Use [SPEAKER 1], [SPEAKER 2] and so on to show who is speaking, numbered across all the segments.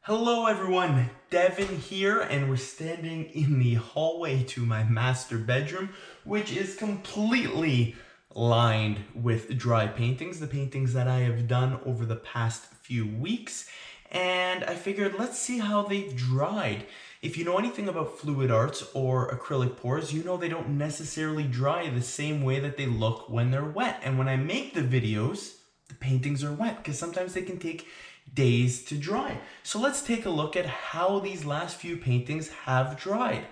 [SPEAKER 1] Hello everyone, Devin here, and we're standing in the hallway to my master bedroom, which is completely lined with dry paintings, the paintings that I have done over the past few weeks, and I figured let's see how they've dried. If you know anything about fluid arts or acrylic pours, you know they don't necessarily dry the same way that they look when they're wet, and when I make the videos, the paintings are wet because sometimes they can take days to dry. So let's take a look at how these last few paintings have dried.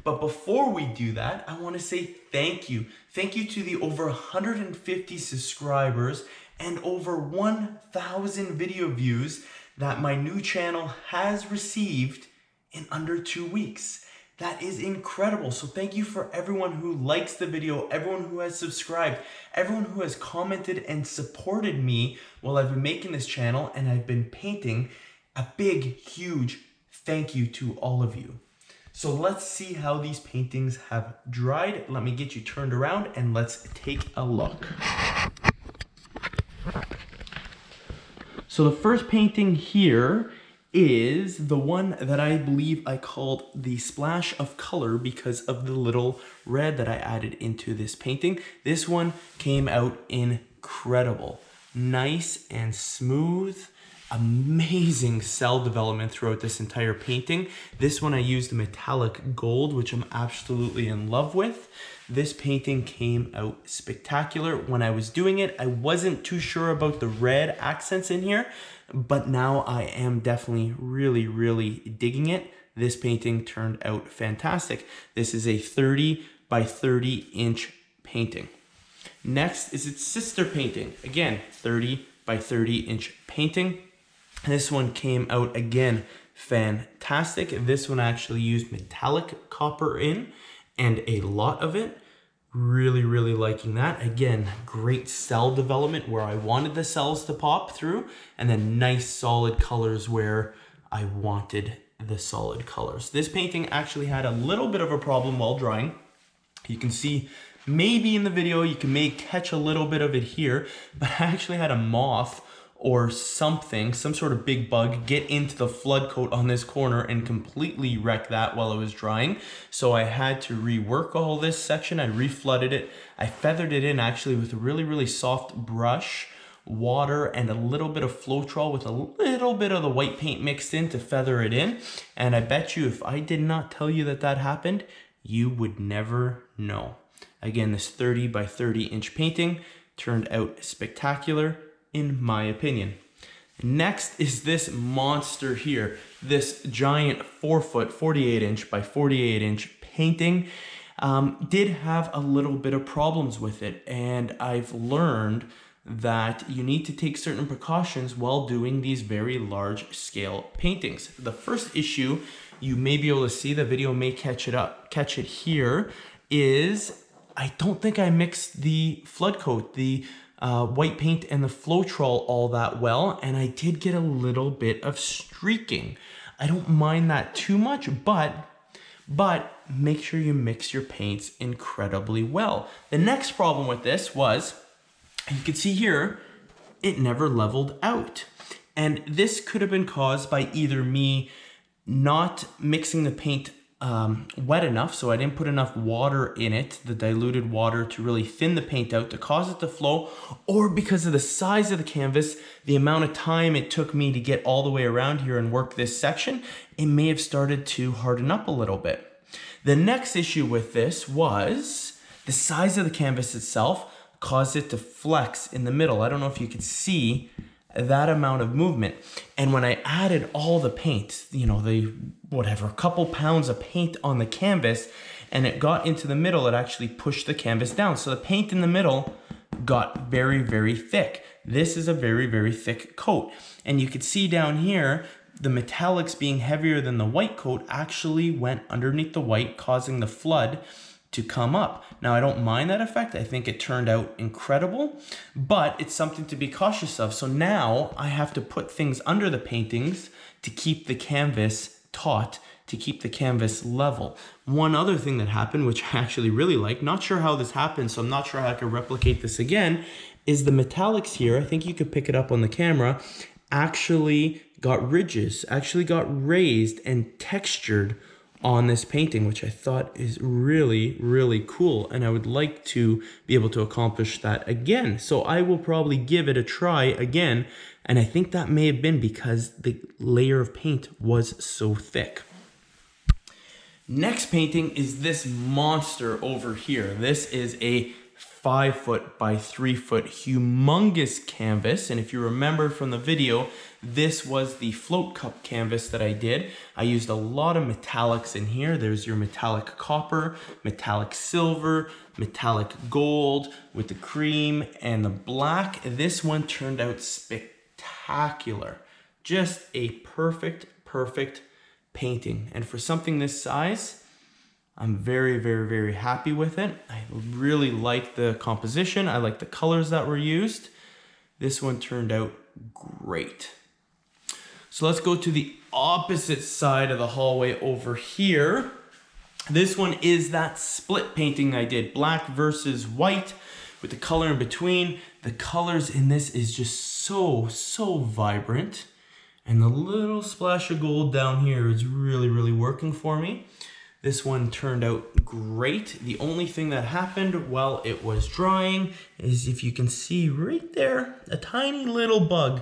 [SPEAKER 1] But before we do that, I want to say thank you. Thank you to the over 150 subscribers and over 1,000 video views that my new channel has received in under 2 weeks. That is incredible. So thank you for everyone who likes the video, everyone who has subscribed, everyone who has commented and supported me while I've been making this channel and I've been painting. A big, huge thank you to all of you. So let's see how these paintings have dried. Let me get you turned around and let's take a look. So the first painting here is the one that I believe I called the splash of color because of the little red that I added into this painting. This one came out incredible. Nice and smooth. Amazing cell development throughout this entire painting. This one I used metallic gold, which I'm absolutely in love with. This painting came out spectacular. When I was doing it, I wasn't too sure about the red accents in here, but now I am definitely really digging it. This painting turned out fantastic. This is a 30 by 30 inch painting. Next is its sister painting. Again, 30 by 30 inch painting. This one came out again fantastic. This one actually used metallic copper in and a lot of it. Really liking that. Again, great cell development where I wanted the cells to pop through, and then nice solid colors where I wanted the solid colors. This painting actually had a little bit of a problem while drying. You can see maybe in the video, you may catch a little bit of it here, but I actually had a moth or something, some sort of big bug, get into the flood coat on this corner and completely wreck that while it was drying. So I had to rework all this section. I reflooded it. I feathered it in actually with a really soft brush, water, and a little bit of Floetrol with a little bit of the white paint mixed in to feather it in. And I bet you if I did not tell you that that happened, you would never know. Again, this 30 by 30 inch painting turned out spectacular, in my opinion. Next is this monster here, this giant 4 foot 48 inch by 48 inch painting. Did have a little bit of problems with it, and I've learned that you need to take certain precautions while doing these very large scale paintings. The first issue, you may be able to see, the video may catch it here, is I don't think I mixed the flood coat, the white paint and the Floetrol all that well, and I did get a little bit of streaking. I don't mind that too much, but make sure you mix your paints incredibly well. The next problem with this was, you can see here, it never leveled out. And this could have been caused by either me not mixing the paint wet enough, so I didn't put enough water in it, the diluted water, to really thin the paint out to cause it to flow, or because of the size of the canvas, the amount of time it took me to get all the way around here and work this section, it may have started to harden up a little bit. The next issue with this was the size of the canvas itself caused it to flex in the middle. I don't know if you could see that amount of movement. And when I added all the paint, you know, a couple pounds of paint on the canvas, and it got into the middle, it actually pushed the canvas down. So the paint in the middle got very thick. This is a very thick coat. And you could see down here, the metallics being heavier than the white coat actually went underneath the white, causing the flood to come up. Now, I don't mind that effect. I think it turned out incredible, but it's something to be cautious of. So now I have to put things under the paintings to keep the canvas taut, to keep the canvas level. One other thing that happened, which I actually really like, not sure how this happened, so I'm not sure how I can replicate this again, is the metallics here, I think you could pick it up on the camera, actually got ridges, actually got raised and textured on this painting, which I thought is really, really cool. And I would like to be able to accomplish that again. So I will probably give it a try again. And I think that may have been because the layer of paint was so thick. Next painting is this monster over here. This is a 5 foot by 3 foot humongous canvas. And if you remember from the video, this was the float cup canvas that I did. I used a lot of metallics in here. There's your metallic copper, metallic silver, metallic gold with the cream and the black. This one turned out spectacular. Just a perfect painting. And for something this size, I'm very happy with it. I really like the composition. I like the colors that were used. This one turned out great. So let's go to the opposite side of the hallway over here. This one is that split painting I did, black versus white with the color in between. The colors in this is just so vibrant. And the little splash of gold down here is really working for me. This one turned out great. The only thing that happened while it was drying is, if you can see right there, a tiny little bug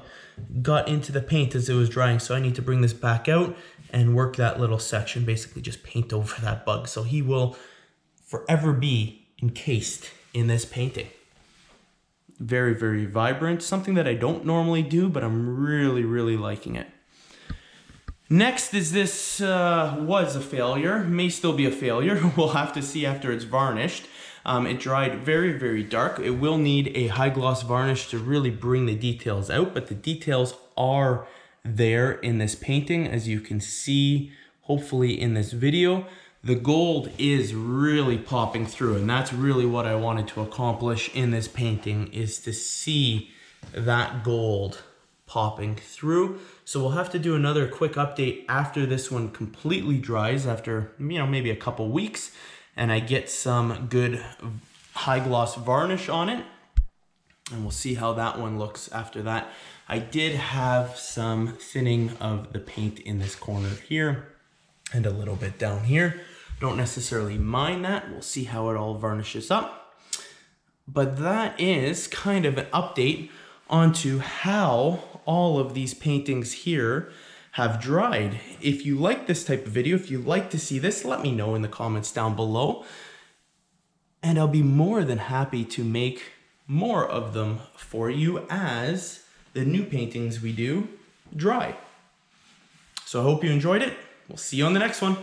[SPEAKER 1] got into the paint as it was drying. So I need to bring this back out and work that little section, basically just paint over that bug. So he will forever be encased in this painting. Very vibrant, something that I don't normally do, but I'm really liking it. Next is this, was a failure, may still be a failure. We'll have to see after it's varnished. It dried very dark. It will need a high gloss varnish to really bring the details out, but the details are there in this painting, as you can see, hopefully in this video. The gold is really popping through, and that's really what I wanted to accomplish in this painting, is to see that gold popping through. So we'll have to do another quick update after this one completely dries, after, you know, maybe a couple weeks, and I get some good high gloss varnish on it, and we'll see how that one looks after that. I did have some thinning of the paint in this corner here and a little bit down here. Don't necessarily mind that. We'll see how it all varnishes up. But that is kind of an update onto how all of these paintings here have dried. If you like this type of video, if you like to see this, let me know in the comments down below. And I'll be more than happy to make more of them for you as the new paintings we do dry. So I hope you enjoyed it. We'll see you on the next one.